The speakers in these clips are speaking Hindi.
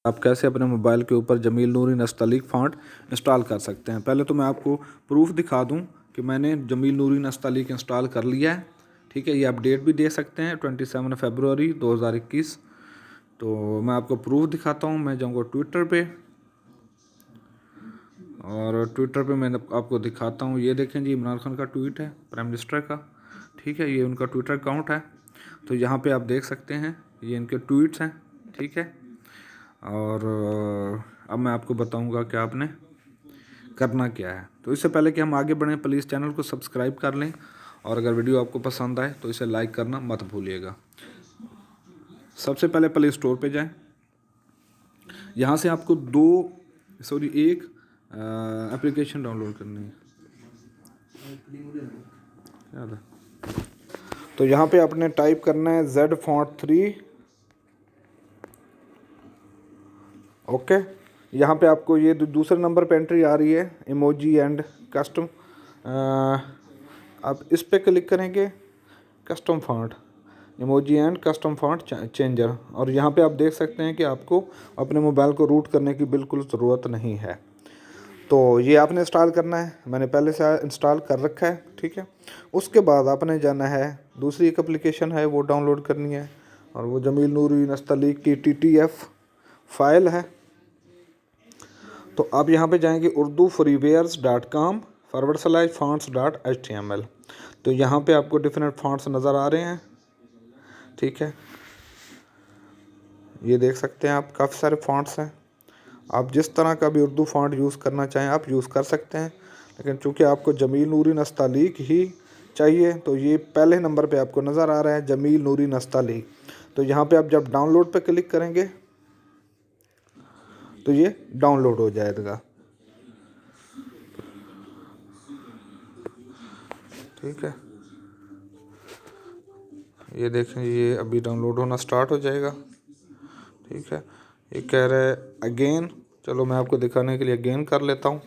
आप कैसे अपने मोबाइल के ऊपर जमील नूरी नस्तलीक फ़ॉन्ट इंस्टॉल कर सकते हैं। पहले तो मैं आपको प्रूफ दिखा दूं कि मैंने जमील नूरी नस्तलीक इंस्टॉल कर लिया है। ठीक है, ये आप डेट भी दे सकते हैं 27 फरवरी 2021। तो मैं आपको प्रूफ दिखाता हूं। मैं जाऊंगा ट्विटर पे और ट्विटर पे मैं आपको दिखाता हूं। ये देखें जी, इमरान खान का ट्वीट है, प्राइम मिनिस्टर का। ठीक है, ये उनका ट्विटर अकाउंट है। तो यहाँ पे आप देख सकते हैं ये इनके ट्वीट्स हैं। ठीक है, और अब मैं आपको बताऊंगा कि आपने करना क्या है। तो इससे पहले कि हम आगे बढ़ें, प्लीज़ चैनल को सब्सक्राइब कर लें और अगर वीडियो आपको पसंद आए तो इसे लाइक करना मत भूलिएगा। सबसे पहले प्ले स्टोर पे जाएं। यहाँ से आपको एक एप्लीकेशन डाउनलोड करनी है। याद है? तो यहाँ पे आपने टाइप करना है Z Font 3। ओके, यहाँ पे आपको ये दूसरे नंबर पे एंट्री आ रही है, इमोजी एंड कस्टम। आप इस पे क्लिक करेंगे, custom font, emoji and custom font changer. और यहाँ पे आप देख सकते हैं कि आपको अपने मोबाइल को रूट करने की बिल्कुल ज़रूरत नहीं है। तो ये आपने इंस्टॉल करना है, मैंने पहले से इंस्टॉल कर रखा है। ठीक है, उसके बाद आपने जाना है, दूसरी एक एप्लीकेशन है वो डाउनलोड करनी है और वो जमील नूरी नस्तलीक की TTF फाइल है। तो आप यहाँ पे जाएंगे urdu.freewares.com/fonts.html। तो यहाँ पे आपको डिफरेंट फॉन्ट्स नज़र आ रहे हैं। ठीक है, ये देख सकते हैं आप, काफ़ी सारे फॉन्ट्स हैं। आप जिस तरह का भी उर्दू फॉन्ट यूज़ करना चाहें आप यूज़ कर सकते हैं, लेकिन चूँकि आपको जमील नूरी नस्तलीक ही चाहिए तो ये पहले नंबर पे आपको नज़र आ रहा है, जमील नूरी नस्तलीक। तो यहाँ पे आप जब डाउनलोड पे क्लिक करेंगे तो ये डाउनलोड हो जाएगा। ठीक है, ये देखें, ये अभी डाउनलोड होना स्टार्ट हो जाएगा। ठीक है, ये कह रहा है अगेन। चलो मैं आपको दिखाने के लिए अगेन कर लेता हूँ।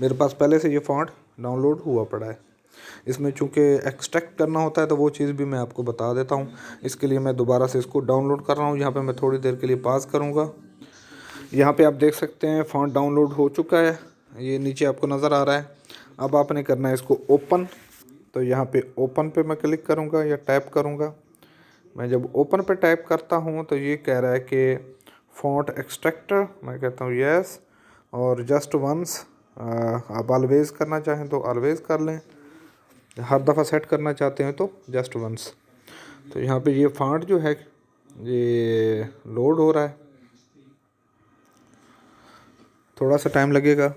मेरे पास पहले से ये फ़ॉन्ट डाउनलोड हुआ पड़ा है। इसमें चूँकि एक्सट्रैक्ट करना होता है तो वो चीज़ भी मैं आपको बता देता हूँ। इसके लिए मैं दोबारा से इसको डाउनलोड कर रहा हूँ। यहाँ पे मैं थोड़ी देर के लिए पॉज करूँगा। यहाँ पे आप देख सकते हैं फ़ॉन्ट डाउनलोड हो चुका है, ये नीचे आपको नज़र आ रहा है। अब आपने करना है इसको ओपन। तो यहाँ पे ओपन पे मैं क्लिक करूँगा या टैप करूँगा। मैं जब ओपन पे टैप करता हूँ तो ये कह रहा है कि फ़ॉन्ट एक्सट्रैक्टर, मैं कहता हूँ यस, और जस्ट वंस। आप ऑलवेज़ करना चाहें तो ऑलवेज़ कर लें, हर दफ़ा सेट करना चाहते हैं तो जस्ट वंस। तो यहाँ पे ये फ़ॉन्ट जो है ये लोड हो रहा है, थोड़ा सा टाइम लगेगा।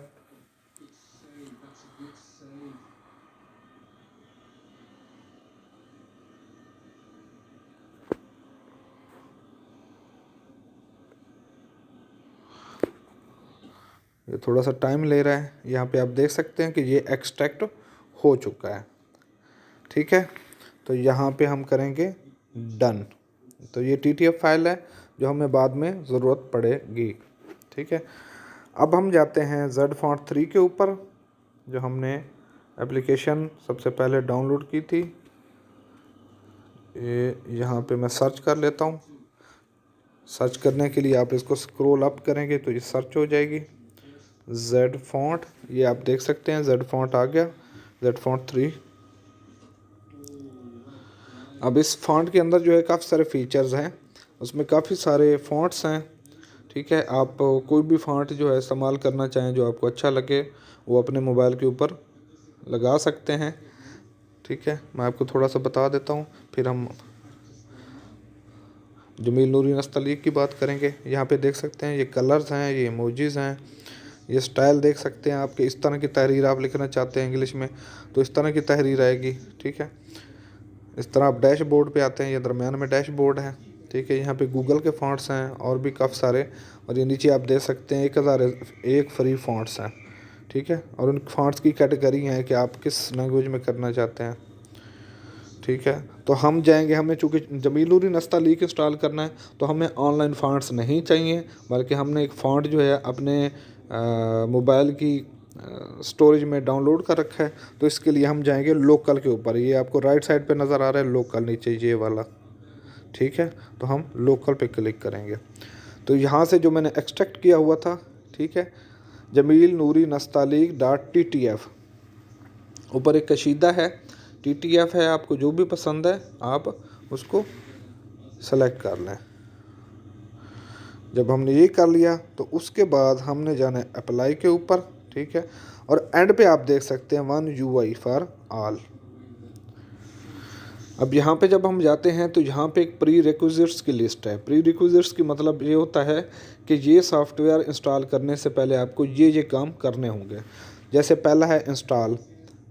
ये थोड़ा सा टाइम ले रहा है। यहाँ पे आप देख सकते हैं कि ये एक्सट्रैक्ट हो चुका है। ठीक है, तो यहाँ पे हम करेंगे डन। तो ये TTF फाइल है जो हमें बाद में ज़रूरत पड़ेगी। ठीक है, अब हम जाते हैं Z Font 3 के ऊपर, जो हमने एप्लीकेशन सबसे पहले डाउनलोड की थी। ये यहाँ पे मैं सर्च कर लेता हूँ। सर्च करने के लिए आप इसको स्क्रॉल अप करेंगे तो ये सर्च हो जाएगी Z Font। ये आप देख सकते हैं Z Font आ गया, Z Font 3। अब इस फ़ॉन्ट के अंदर जो है काफ़ी सारे फीचर्स हैं, उसमें काफ़ी सारे फ़ॉन्ट्स हैं। ठीक है, आप कोई भी फ़ॉन्ट जो है इस्तेमाल करना चाहें जो आपको अच्छा लगे वो अपने मोबाइल के ऊपर लगा सकते हैं। ठीक है, मैं आपको थोड़ा सा बता देता हूँ, फिर हम जमील नूरी नस्तलीक की बात करेंगे। यहाँ पे देख सकते हैं ये कलर्स हैं, ये इमोजीज़ हैं, ये स्टाइल देख सकते हैं आपके। इस तरह की तहरीर आप लिखना चाहते हैं इंग्लिश में तो इस तरह की तहरीर आएगी। ठीक है, इस तरह आप डैशबोर्ड पे आते हैं, ये दरमियान में डैशबोर्ड है। ठीक है, यहाँ पे गूगल के फ़ॉन्ट्स हैं और भी काफ़ी सारे, और ये नीचे आप देख सकते हैं 1001 फ्री फ़ॉन्ट्स हैं। ठीक है, और उन फ़ॉन्ट्स की कैटेगरी हैं कि आप किस लैंग्वेज में करना चाहते हैं। ठीक है, तो हम जाएंगे, हमें चूँकि जमील नूरी नस्तलीक इंस्टॉल करना है तो हमें ऑनलाइन फ़ॉन्ट्स नहीं चाहिए, बल्कि हमने एक फ़ॉन्ट जो है अपने मोबाइल की स्टोरेज में डाउनलोड कर रखा है। तो इसके लिए हम जाएंगे लोकल के ऊपर। ये आपको राइट साइड पे नज़र आ रहा है लोकल, नीचे ये वाला। ठीक है, तो हम लोकल पे क्लिक करेंगे। तो यहाँ से जो मैंने एक्सट्रैक्ट किया हुआ था, ठीक है, जमील नूरी नस्तालीक .ttf, ऊपर एक कशीदा है, TTF है, आपको जो भी पसंद है आप उसको सेलेक्ट कर लें। जब हमने ये कर लिया तो उसके बाद हमने जाना है अप्लाई के ऊपर, ठीक है, और एंड पे आप देख सकते हैं 1 UI फॉर ऑल। अब यहाँ पे जब हम जाते हैं तो यहाँ पे एक प्री रिक्विजिट्स की लिस्ट है। प्री रिक्विजिट्स की मतलब ये होता है कि ये सॉफ्टवेयर इंस्टॉल करने से पहले आपको ये काम करने होंगे। जैसे पहला है install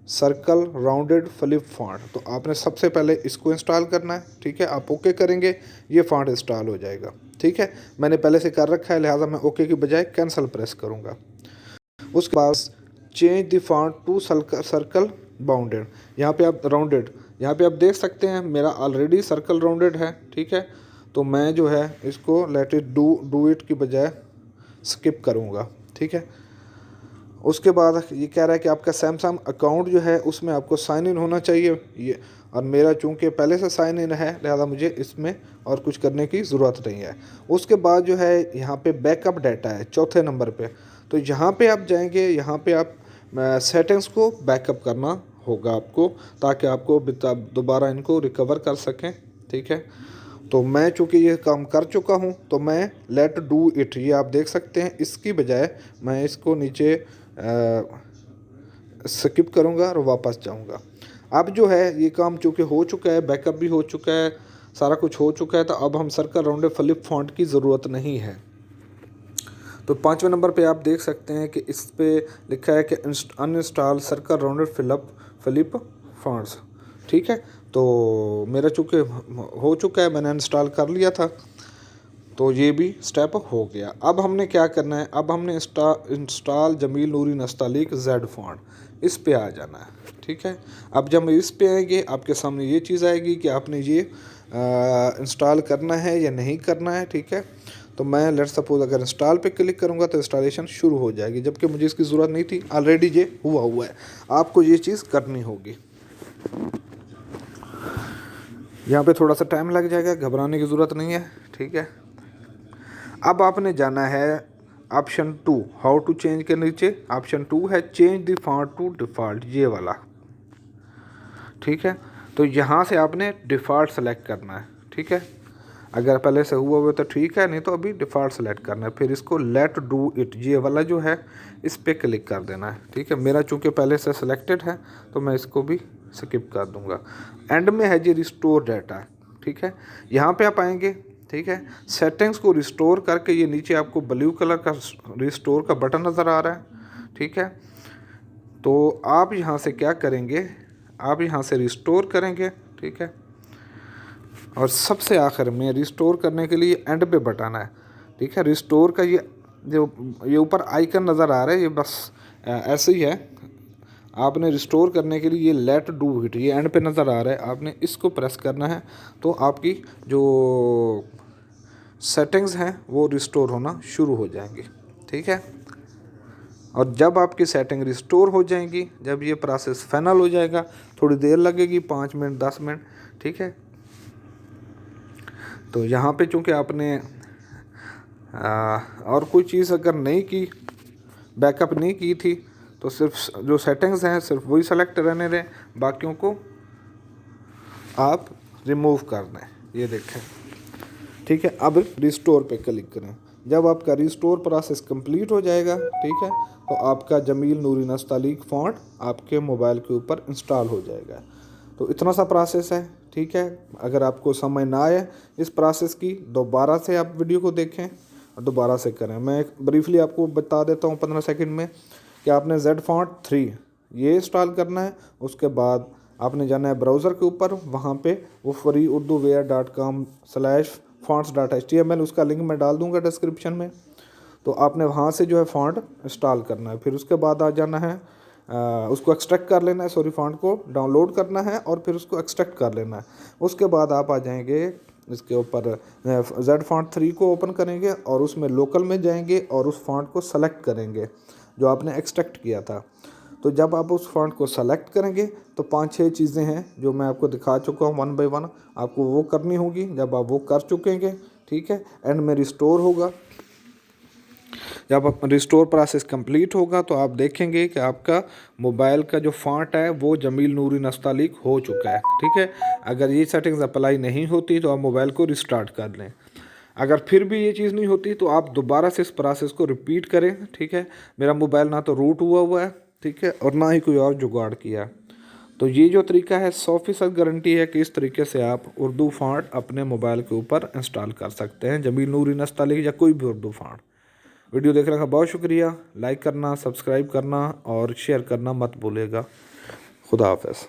circle rounded flip font, तो आपने सबसे पहले इसको इंस्टॉल करना है, ठीक है। आप ओके करेंगे, ये फॉन्ट इंस्टॉल हो जाएगा, ठीक है। मैंने पहले से कर रखा है, लिहाजा मैं ओके की बजाय कैंसिल प्रेस करूँगा। उसके बाद change the font to circle bounded, यहाँ पे आप राउंडेड, यहाँ पे आप देख सकते हैं मेरा ऑलरेडी सर्कल राउंडेड है, ठीक है। तो मैं जो है इसको लेट इट डू इट की बजाय स्किप करूँगा, ठीक है। उसके बाद ये कह रहा है कि आपका सैमसंग अकाउंट जो है उसमें आपको साइन इन होना चाहिए, ये, और मेरा चूँकि पहले से साइन इन है लिहाजा मुझे इसमें और कुछ करने की ज़रूरत नहीं है। उसके बाद जो है यहाँ पे बैकअप डाटा है चौथे नंबर पे, तो यहाँ पे आप जाएंगे, यहाँ पे आप सेटिंग्स को बैकअप करना होगा आपको, ताकि आपको दोबारा इनको रिकवर कर सकें, ठीक है। तो मैं चूँकि ये काम कर चुका हूँ तो मैं लेट डू इट, ये आप देख सकते हैं, इसकी बजाय मैं इसको नीचे स्किप करूँगा और वापस जाऊँगा। अब जो है ये काम चूँकि हो चुका है, बैकअप भी हो चुका है, सारा कुछ हो चुका है, तो अब हम सर्कल राउंडेड फ्लिप फॉन्ट की ज़रूरत नहीं है। तो 5वें नंबर पे आप देख सकते हैं कि इस पे लिखा है कि uninstall circle rounded flip fonts, ठीक है। तो मेरा चूँकि हो चुका है, मैंने इंस्टॉल कर लिया था, तो ये भी स्टेप हो गया। अब हमने क्या करना है, अब हमने इंस्टॉल जमील नूरी नस्तालीक जेड फॉन्ट, इस पे आ जाना है, ठीक है। अब जब इस पे आएंगे आपके सामने ये चीज़ आएगी कि आपने ये इंस्टॉल करना है या नहीं करना है, ठीक है। तो मैं लेट सपोज अगर इंस्टॉल पे क्लिक करूँगा तो इंस्टॉलेशन शुरू हो जाएगी, जबकि मुझे इसकी ज़रूरत नहीं थी, ऑलरेडी ये हुआ है। आपको ये चीज़ करनी होगी। यहाँ पे थोड़ा सा टाइम लग जाएगा, घबराने की ज़रूरत नहीं है, ठीक है। अब आपने जाना है ऑप्शन 2 हाउ टू चेंज के नीचे ऑप्शन 2 है change the font to default, ये वाला, ठीक है। तो यहाँ से आपने डिफ़ॉल्ट सेलेक्ट करना है, ठीक है। अगर पहले से हुआ तो ठीक है, नहीं तो अभी डिफ़ॉल्ट सेलेक्ट करना है। फिर इसको लेट डू इट, ये वाला जो है इस पर क्लिक कर देना है, ठीक है। मेरा चूँकि पहले से सिलेक्टेड है तो मैं इसको भी स्किप कर दूँगा। एंड में है जी रिस्टोर डाटा, ठीक है। यहाँ पे आप आएंगे, ठीक है, सेटिंग्स को रिस्टोर करके, ये नीचे आपको ब्लू कलर का रिस्टोर का बटन नज़र आ रहा है, ठीक है। तो आप यहाँ से क्या करेंगे, आप यहाँ से रिस्टोर करेंगे, ठीक है। और सबसे आखिर में रिस्टोर करने के लिए एंड पे बटन है, ठीक है। रिस्टोर का ये ऊपर आइकन नज़र आ रहा है, ये बस ऐसे ही है। आपने रिस्टोर करने के लिए ये लेट डू इट, ये एंड पे नज़र आ रहा है, आपने इसको प्रेस करना है, तो आपकी जो सेटिंग्स हैं वो रिस्टोर होना शुरू हो जाएंगी, ठीक है। और जब आपकी सेटिंग रिस्टोर हो जाएंगी, जब ये प्रोसेस फाइनल हो जाएगा, थोड़ी देर लगेगी, 5 मिनट 10 मिनट, ठीक है। तो यहाँ पे चूँकि आपने और कोई चीज़ अगर नहीं की, बैकअप नहीं की थी, तो सिर्फ जो सेटिंग्स हैं सिर्फ वही सेलेक्ट रहने दें, बाकियों को आप रिमूव कर दें, ये देखें, ठीक है। अब रिस्टोर पे क्लिक करें। जब आपका रिस्टोर प्रोसेस कंप्लीट हो जाएगा, ठीक है, तो आपका जमील नूरी नस्तालीक फॉन्ट आपके मोबाइल के ऊपर इंस्टॉल हो जाएगा। तो इतना सा प्रोसेस है, ठीक है। अगर आपको समझ ना आए इस प्रोसेस की, दोबारा से आप वीडियो को देखें और दोबारा से करें। मैं ब्रीफली आपको बता देता हूँ 15 सेकंड में कि आपने जेड फॉन्ट 3 ये इंस्टॉल करना है। उसके बाद आपने जाना है ब्राउज़र के ऊपर, वहाँ पे वो freeurduwear.com/fonts.html, उसका लिंक मैं डाल दूँगा डिस्क्रिप्शन में। तो आपने वहाँ से जो है फॉन्ट इंस्टॉल करना है। फिर उसके बाद आ जाना है, उसको एक्सट्रैक्ट कर लेना है, फॉन्ट को डाउनलोड करना है और फिर उसको एक्सट्रैक्ट कर लेना है। उसके बाद आप आ जाएंगे इसके ऊपर जेड फॉन्ट 3 को ओपन करेंगे और उसमें लोकल में जाएंगे और उस फॉन्ट को सेलेक्ट करेंगे जो आपने एक्सट्रैक्ट किया था। तो जब आप उस फ़ॉन्ट को सेलेक्ट करेंगे तो 5-6 चीज़ें हैं जो मैं आपको दिखा चुका हूँ 1 बाय 1, आपको वो करनी होगी। जब आप वो कर चुकेंगे, ठीक है, एंड में रिस्टोर होगा। जब आप रिस्टोर प्रोसेस कंप्लीट होगा तो आप देखेंगे कि आपका मोबाइल का जो फ़ॉन्ट है वो जमील नूरी नस्तालीक हो चुका है, ठीक है। अगर ये सेटिंग्स अप्लाई नहीं होती तो आप मोबाइल को रिस्टार्ट कर लें। अगर फिर भी ये चीज़ नहीं होती तो आप दोबारा से इस प्रोसेस को रिपीट करें, ठीक है। मेरा मोबाइल ना तो रूट हुआ है, ठीक है, और ना ही कोई और जुगाड़ किया। तो ये जो तरीका है 100% गारंटी है कि इस तरीके से आप उर्दू फ़ॉन्ट अपने मोबाइल के ऊपर इंस्टॉल कर सकते हैं, जमील नूरी नस्तालीक या कोई भी उर्दू फ़ॉन्ट। वीडियो देखने का बहुत शुक्रिया। लाइक करना, सब्सक्राइब करना और शेयर करना मत भूलिएगा। खुदा हाफ़िज़।